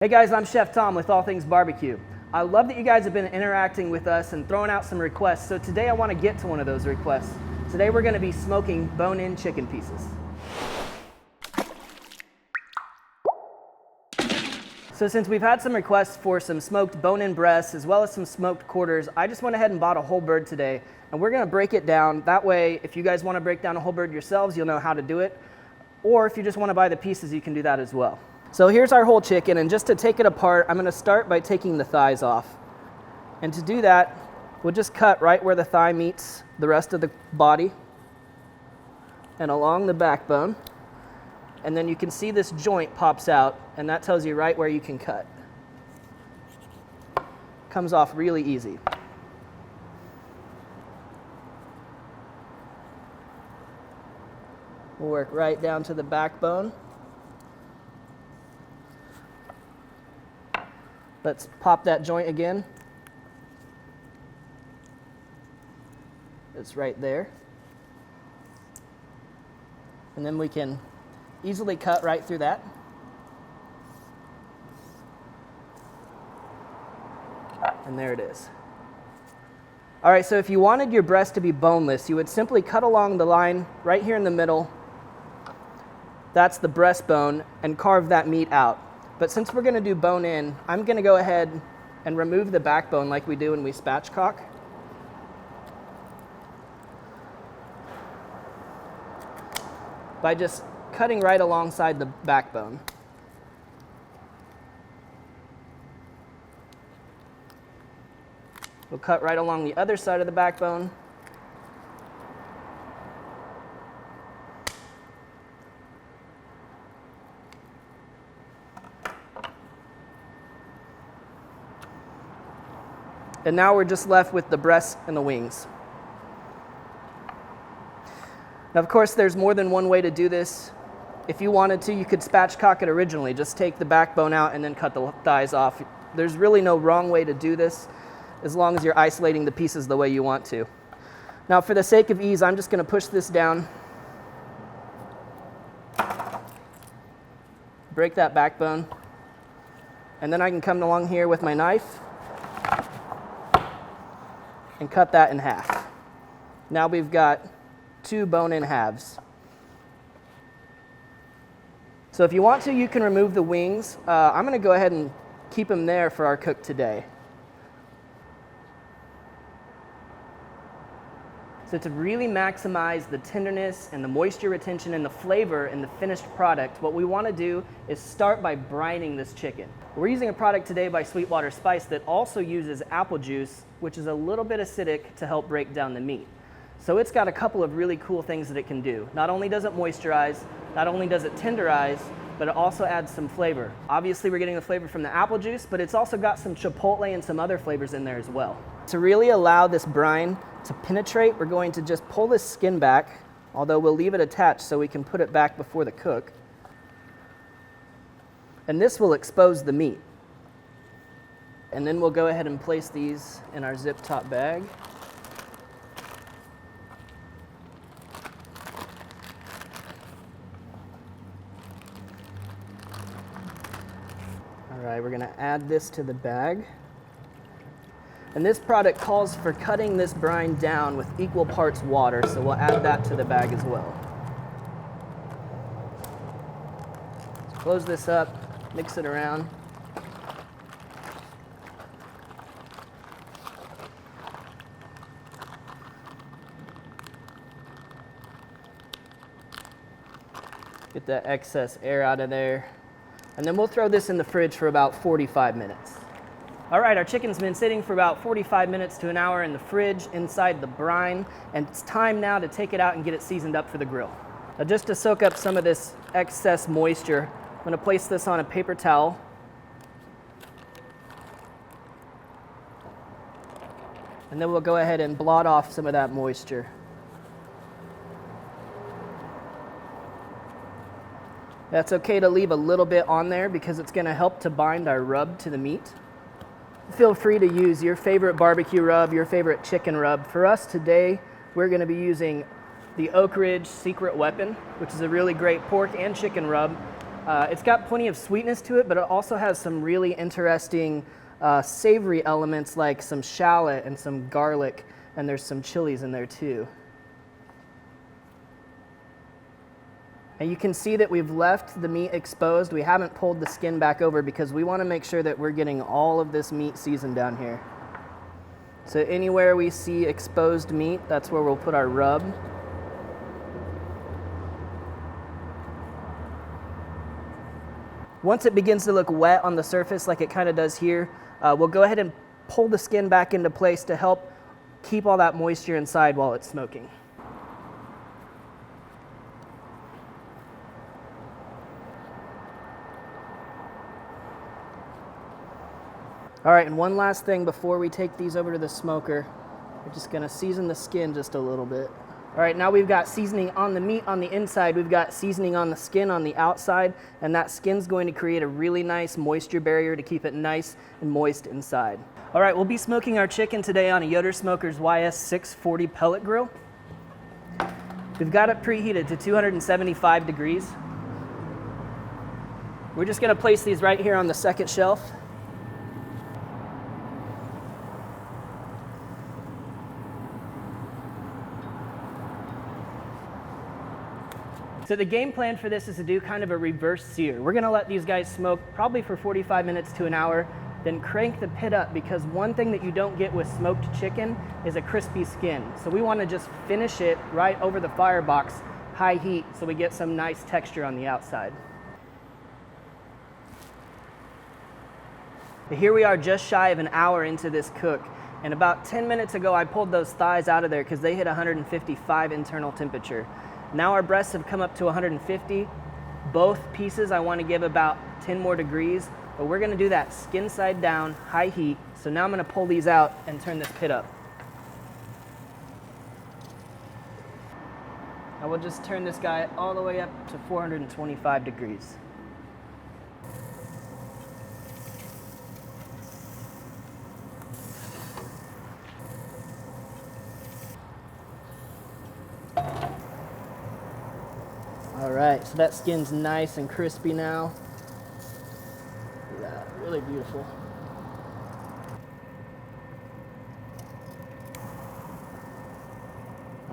Hey guys, I'm Chef Tom with All Things Barbecue. I love that you guys have been interacting with us and throwing out some requests, so today I want to get to one of those requests. Today we're going to be smoking bone-in chicken pieces. So since we've had some requests for some smoked bone-in breasts as well as some smoked quarters, I just went ahead and bought a whole bird today, and we're going to break it down. That way, if you guys want to break down a whole bird yourselves, you'll know how to do it. Or if you just want to buy the pieces, you can do that as well. So here's our whole chicken, and just to take it apart, I'm going to start by taking the thighs off. And to do that, we'll just cut right where the thigh meets the rest of the body and along the backbone. And then you can see this joint pops out, and that tells you right where you can cut. Comes off really easy. We'll work right down to the backbone. Let's pop that joint again. It's right there. And then we can easily cut right through that. And there it is. All right, so if you wanted your breast to be boneless, you would simply cut along the line right here in the middle. That's the breastbone, and carve that meat out. But since we're going to do bone in, I'm going to go ahead and remove the backbone like we do when we spatchcock. By just cutting right alongside the backbone. We'll cut right along the other side of the backbone. And now we're just left with the breast and the wings. Now, of course, there's more than one way to do this. If you wanted to, you could spatchcock it originally. Just take the backbone out and then cut the thighs off. There's really no wrong way to do this, as long as you're isolating the pieces the way you want to. Now, for the sake of ease, I'm just going to push this down. Break that backbone. And then I can come along here with my knife and cut that in half. Now we've got two bone-in halves. So if you want to, you can remove the wings. I'm going to go ahead and keep them there for our cook today. So to really maximize the tenderness and the moisture retention and the flavor in the finished product, what we want to do is start by brining this chicken. We're using a product today by Sweetwater Spice that also uses apple juice, which is a little bit acidic, to help break down the meat. So it's got a couple of really cool things that it can do. Not only does it moisturize, not only does it tenderize, but it also adds some flavor. Obviously, we're getting the flavor from the apple juice, but it's also got some chipotle and some other flavors in there as well. To really allow this brine to penetrate, we're going to just pull this skin back, although we'll leave it attached so we can put it back before the cook. And this will expose the meat. And then we'll go ahead and place these in our zip top bag. All right, we're going to add this to the bag. And this product calls for cutting this brine down with equal parts water, so we'll add that to the bag as well. Let's close this up, mix it around. Get that excess air out of there. And then we'll throw this in the fridge for about 45 minutes. All right, our chicken's been sitting for about 45 minutes to an hour in the fridge inside the brine, and it's time now to take it out and get it seasoned up for the grill. Now, just to soak up some of this excess moisture, I'm going to place this on a paper towel. And then we'll go ahead and blot off some of that moisture. That's okay to leave a little bit on there because it's going to help to bind our rub to the meat. Feel free to use your favorite barbecue rub, your favorite chicken rub. For us today, we're going to be using the Oak Ridge Secret Weapon, which is a really great pork and chicken rub. It's got plenty of sweetness to it, but it also has some really interesting savory elements like some shallot and some garlic, and there's some chilies in there too. And you can see that we've left the meat exposed. We haven't pulled the skin back over because we want to make sure that we're getting all of this meat seasoned down here. So anywhere we see exposed meat, that's where we'll put our rub. Once it begins to look wet on the surface like it kind of does here, we'll go ahead and pull the skin back into place to help keep all that moisture inside while it's smoking. All right, and one last thing before we take these over to the smoker, we're just gonna season the skin just a little bit. All right, now we've got seasoning on the meat on the inside, we've got seasoning on the skin on the outside, and that skin's going to create a really nice moisture barrier to keep it nice and moist inside. All right, we'll be smoking our chicken today on a Yoder Smokers YS640 pellet grill. We've got it preheated to 275 degrees. We're just gonna place these right here on the second shelf. So the game plan for this is to do kind of a reverse sear. We're gonna let these guys smoke probably for 45 minutes to an hour, then crank the pit up, because one thing that you don't get with smoked chicken is a crispy skin. So we wanna just finish it right over the firebox, high heat, so we get some nice texture on the outside. But here we are just shy of an hour into this cook. And about 10 minutes ago, I pulled those thighs out of there because they hit 155 internal temperature. Now our breasts have come up to 150. Both pieces I want to give about 10 more degrees, but we're going to do that skin side down, high heat. So now I'm going to pull these out and turn this pit up. I will just turn this guy all the way up to 425 degrees. All right, so that skin's nice and crispy now. Look at that, really beautiful.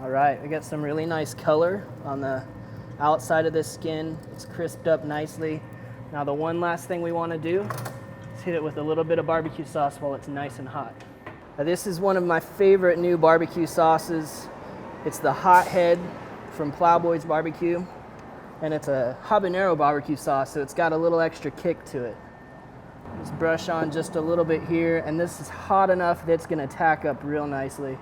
All right, we got some really nice color on the outside of this skin. It's crisped up nicely. Now the one last thing we want to do is hit it with a little bit of barbecue sauce while it's nice and hot. Now this is one of my favorite new barbecue sauces. It's the Hot Head from Plowboy's Barbecue. And it's a habanero barbecue sauce, so it's got a little extra kick to it. Just brush on just a little bit here, and this is hot enough that it's gonna tack up real nicely.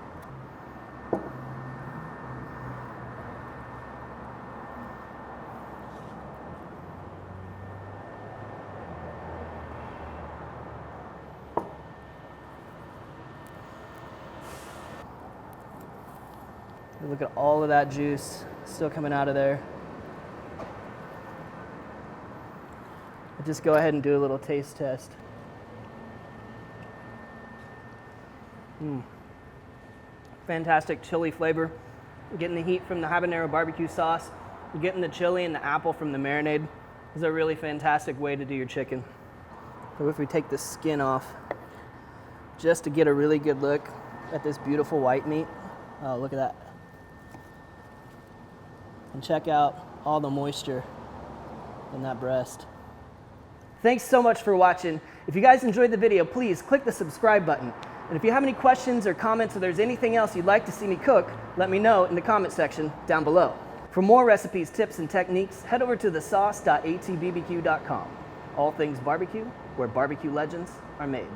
Look at all of that juice still coming out of there. Just go ahead and do a little taste test. Fantastic chili flavor. You're getting the heat from the habanero barbecue sauce. You're getting the chili and the apple from the marinade. This is a really fantastic way to do your chicken. So if we take the skin off, just to get a really good look at this beautiful white meat. Oh, look at that. And check out all the moisture in that breast. Thanks so much for watching. If you guys enjoyed the video, please click the subscribe button. And if you have any questions or comments, or there's anything else you'd like to see me cook, let me know in the comment section down below. For more recipes, tips, and techniques, head over to thesauce.atbbq.com. All things barbecue, where barbecue legends are made.